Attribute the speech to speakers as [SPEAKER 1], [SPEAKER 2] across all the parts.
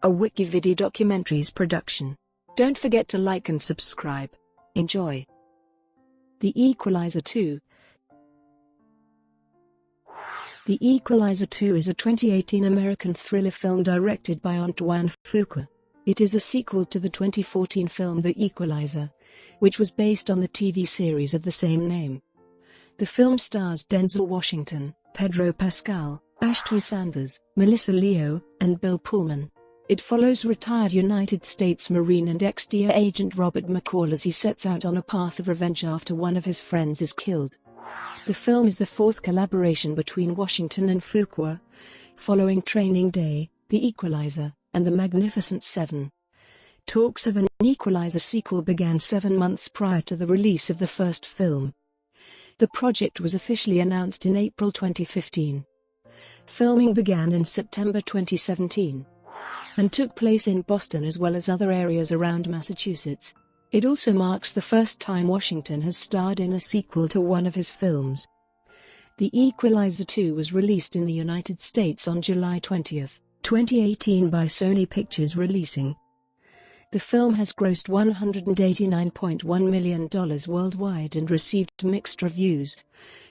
[SPEAKER 1] a WikiVidi documentaries production. Don't forget to like and subscribe. Enjoy. The Equalizer 2. The Equalizer 2 is a 2018 American thriller film directed by Antoine Fuqua. It is a sequel to the 2014 film The Equalizer, which was based on the TV series of the same name. The film stars Denzel Washington, Pedro Pascal, Ashton Sanders, Melissa Leo, and Bill Pullman. It follows retired United States Marine and ex-DEA agent Robert McCall as he sets out on a path of revenge after one of his friends is killed. The film is the fourth collaboration between Washington and Fuqua, following Training Day, The Equalizer, and The Magnificent Seven. Talks of an Equalizer sequel began 7 months prior to the release of the first film. The project was officially announced in April 2015. Filming began in September 2017 and took place in Boston as well as other areas around Massachusetts. It also marks the first time Washington has starred in a sequel to one of his films. The Equalizer 2 was released in the United States on July 20, 2018 by Sony Pictures Releasing. The film has grossed $189.1 million worldwide and received mixed reviews,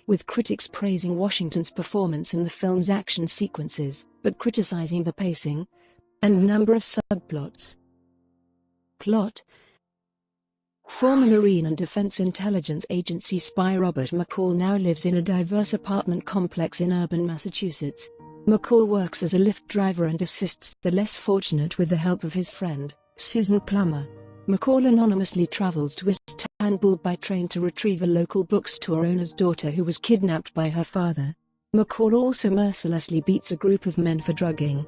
[SPEAKER 1] with critics praising Washington's performance in the film's action sequences, but criticizing the pacing and number of subplots. Plot: former Marine and Defense Intelligence Agency spy Robert McCall now lives in a diverse apartment complex in urban Massachusetts. McCall works as a Lyft driver and assists the less fortunate with the help of his friend, Susan Plummer. McCall anonymously travels to Istanbul by train to retrieve a local bookstore owner's daughter who was kidnapped by her father. McCall also mercilessly beats a group of men for drugging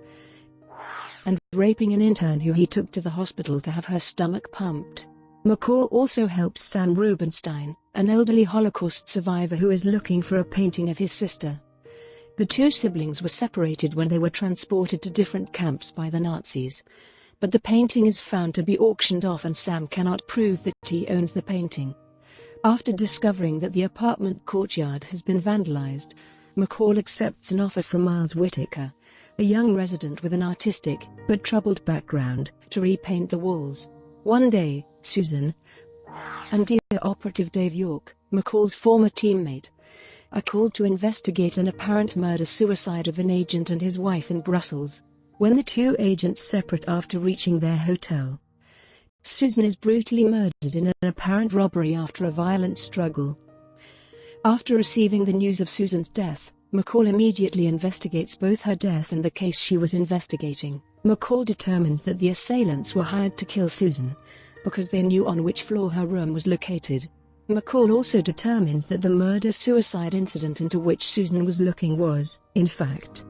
[SPEAKER 1] and raping an intern who he took to the hospital to have her stomach pumped. McCall also helps Sam Rubenstein, an elderly Holocaust survivor who is looking for a painting of his sister. The two siblings were separated when they were transported to different camps by the Nazis, but the painting is found to be auctioned off and Sam cannot prove that he owns the painting. After discovering that the apartment courtyard has been vandalized, McCall accepts an offer from Miles Whitaker, a young resident with an artistic but troubled background, to repaint the walls. One day, Susan and DEA operative Dave York, McCall's former teammate, are called to investigate an apparent murder-suicide of an agent and his wife in Brussels. When the two agents separate after reaching their hotel, Susan is brutally murdered in an apparent robbery after a violent struggle. After receiving the news of Susan's death, McCall immediately investigates both her death and the case she was investigating. McCall determines that the assailants were hired to kill Susan because they knew on which floor her room was located. McCall also determines that the murder-suicide incident into which Susan was looking was, in fact,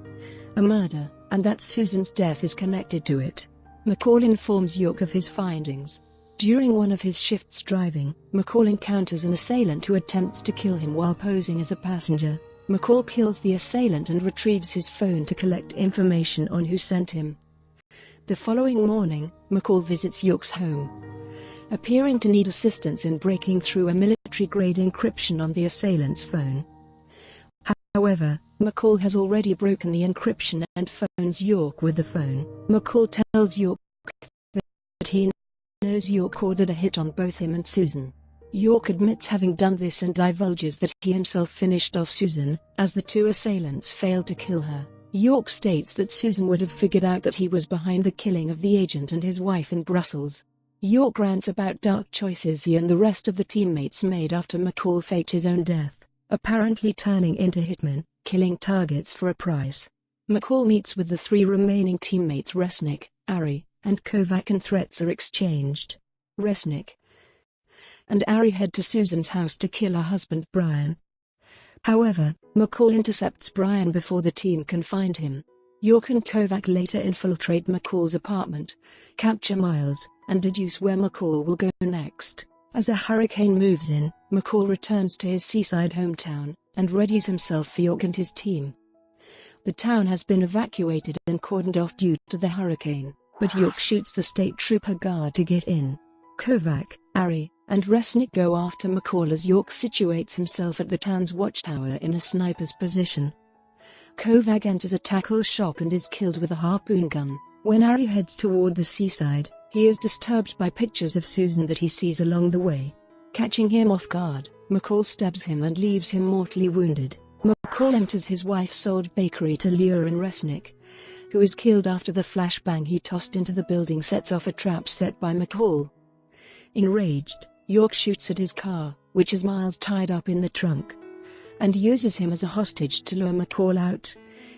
[SPEAKER 1] a murder, and that Susan's death is connected to it. McCall informs York of his findings. During one of his shifts driving, McCall encounters an assailant who attempts to kill him while posing as a passenger. McCall kills the assailant and retrieves his phone to collect information on who sent him. The following morning, McCall visits York's home, appearing to need assistance in breaking through a military-grade encryption on the assailant's phone. However, McCall has already broken the encryption and phones York with the phone. McCall tells York that he knows York ordered a hit on both him and Susan. York admits having done this and divulges that he himself finished off Susan, as the two assailants failed to kill her. York states that Susan would have figured out that he was behind the killing of the agent and his wife in Brussels. York rants about dark choices he and the rest of the teammates made after McCall faked his own death, apparently turning into hitmen, killing targets for a price. McCall meets with the three remaining teammates Resnick, Ari, and Kovac and threats are exchanged. Resnick and Ari head to Susan's house to kill her husband Brian. However, McCall intercepts Brian before the team can find him. York and Kovac later infiltrate McCall's apartment, capture Miles, and deduce where McCall will go next. As a hurricane moves in, McCall returns to his seaside hometown and readies himself for York and his team. The town has been evacuated and cordoned off due to the hurricane, but York shoots the state trooper guard to get in. Kovac, Ari, and Resnick go after McCall as York situates himself at the town's watchtower in a sniper's position. Kovac enters a tackle shop and is killed with a harpoon gun. When Harry heads toward the seaside, he is disturbed by pictures of Susan that he sees along the way. Catching him off guard, McCall stabs him and leaves him mortally wounded. McCall enters his wife's old bakery to lure in Resnick, who is killed after the flashbang he tossed into the building sets off a trap set by McCall. Enraged, York shoots at his car, which has Miles tied up in the trunk, and uses him as a hostage to lure McCall out,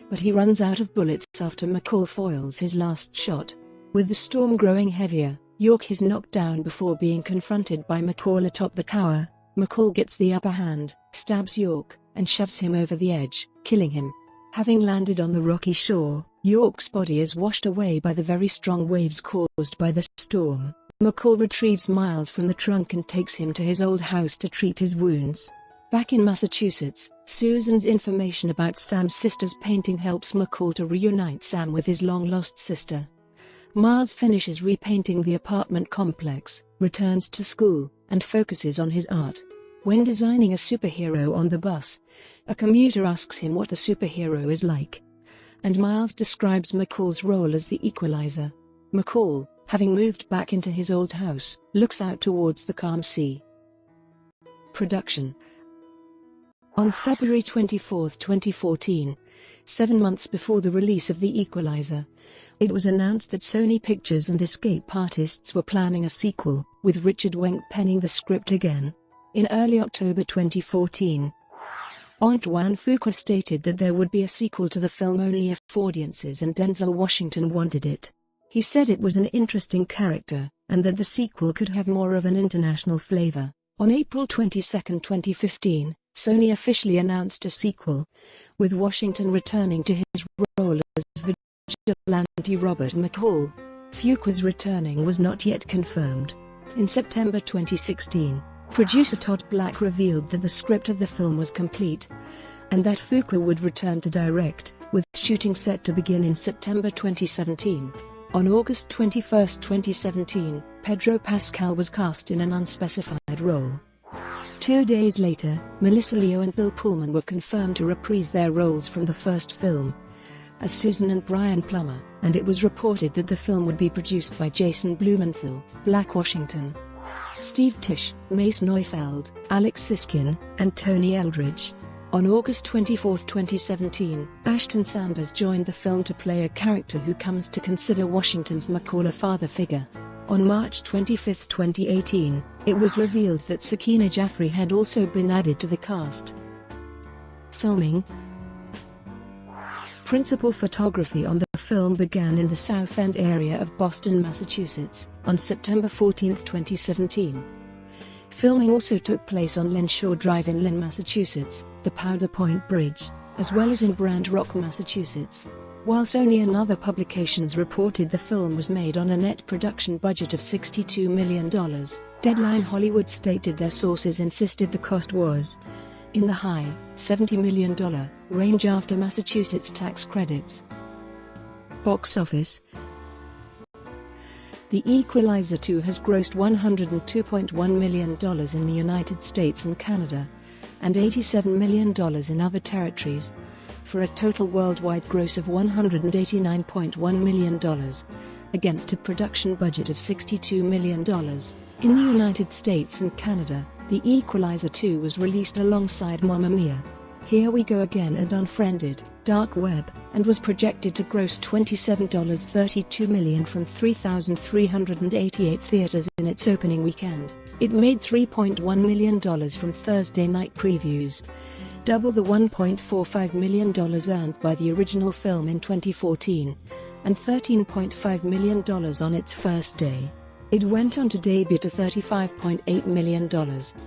[SPEAKER 1] but he runs out of bullets after McCall foils his last shot. With the storm growing heavier, York is knocked down before being confronted by McCall atop the tower. McCall gets the upper hand, stabs York, and shoves him over the edge, killing him. Having landed on the rocky shore, York's body is washed away by the very strong waves caused by the storm. McCall retrieves Miles from the trunk and takes him to his old house to treat his wounds. Back in Massachusetts, Susan's information about Sam's sister's painting helps McCall to reunite Sam with his long-lost sister. Miles finishes repainting the apartment complex, returns to school, and focuses on his art. When designing a superhero on the bus, a commuter asks him what the superhero is like, and Miles describes McCall's role as the Equalizer. McCall, having moved back into his old house, looks out towards the calm sea. Production. On February 24, 2014, 7 months before the release of The Equalizer, it was announced that Sony Pictures and Escape Artists were planning a sequel, with Richard Wenk penning the script again. In early October 2014, Antoine Fuqua stated that there would be a sequel to the film only if audiences and Denzel Washington wanted it. He said it was an interesting character, and that the sequel could have more of an international flavor. On April 22, 2015, Sony officially announced a sequel, with Washington returning to his role as vigilante Robert McCall. Fuqua's returning was not yet confirmed. In September 2016, producer Todd Black revealed that the script of the film was complete, and that Fuqua would return to direct, with shooting set to begin in September 2017. On August 21, 2017, Pedro Pascal was cast in an unspecified role. 2 days later, Melissa Leo and Bill Pullman were confirmed to reprise their roles from the first film, as Susan and Brian Plummer, and it was reported that the film would be produced by Jason Blumenthal, Black Washington, Steve Tisch, Mace Neufeld, Alex Siskin, and Tony Eldridge. On August 24, 2017, Ashton Sanders joined the film to play a character who comes to consider Washington's McCall a father figure. On March 25, 2018, it was revealed that Sakina Jaffrey had also been added to the cast. Filming. Principal photography on the film began in the South End area of Boston, Massachusetts, on September 14, 2017. Filming also took place on Lenshaw Drive in Lynn, Massachusetts, the Powder Point Bridge, as well as in Brand Rock, Massachusetts. While Sony and other publications reported the film was made on a net production budget of $62 million, Deadline Hollywood stated their sources insisted the cost was in the high $70 million range after Massachusetts tax credits. Box office. The Equalizer 2 has grossed $102.1 million in the United States and Canada, and $87 million in other territories, for a total worldwide gross of $189.1 million, against a production budget of $62 million. In the United States and Canada, The Equalizer 2 was released alongside Mamma Mia, Here We Go Again and Unfriended, Dark Web, and was projected to gross $27.32 million from 3,388 theaters in its opening weekend. It made $3.1 million from Thursday night previews, double the $1.45 million earned by the original film in 2014, and $13.5 million on its first day. It went on to debut to $35.8 million,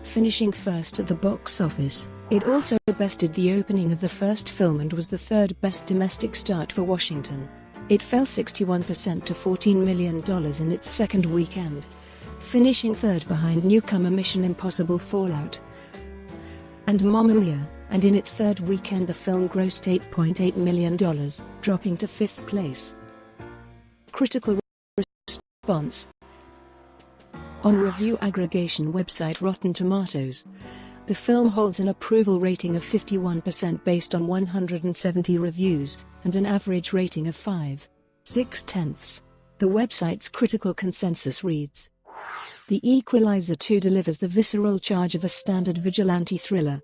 [SPEAKER 1] finishing first at the box office. It also bested the opening of the first film and was the third best domestic start for Washington. It fell 61% to $14 million in its second weekend, finishing third behind newcomer Mission Impossible Fallout and Mamma Mia, and in its third weekend the film grossed $8.8 million, dropping to fifth place. Critical response. On review aggregation website Rotten Tomatoes, the film holds an approval rating of 51% based on 170 reviews, and an average rating of 5. 6/10. The website's critical consensus reads: The Equalizer 2 delivers the visceral charge of a standard vigilante thriller,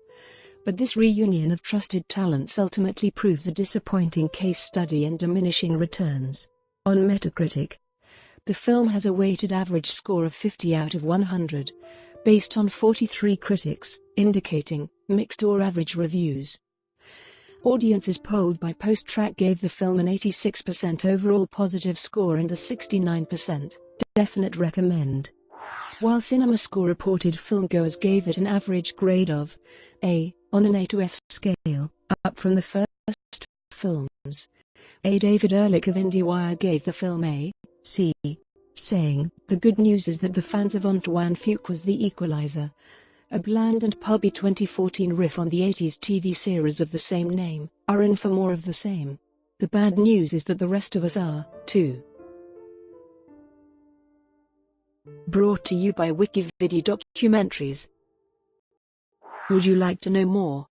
[SPEAKER 1] but this reunion of trusted talents ultimately proves a disappointing case study and diminishing returns. On Metacritic, the film has a weighted average score of 50 out of 100, based on 43 critics, indicating mixed or average reviews. Audiences polled by Post-Track gave the film an 86% overall positive score and a 69% definite recommend, while CinemaScore reported filmgoers gave it an average grade of A on an A to F scale, up from the first films. A. David Ehrlich of IndieWire gave the film a C, saying, "The good news is that the fans of Antoine Fuqua's The Equalizer, a bland and pulpy 2014 riff on the 80s TV series of the same name, are in for more of the same. The bad news is that the rest of us are, too." Brought to you by WikiVidi Documentaries. Would you like to know more?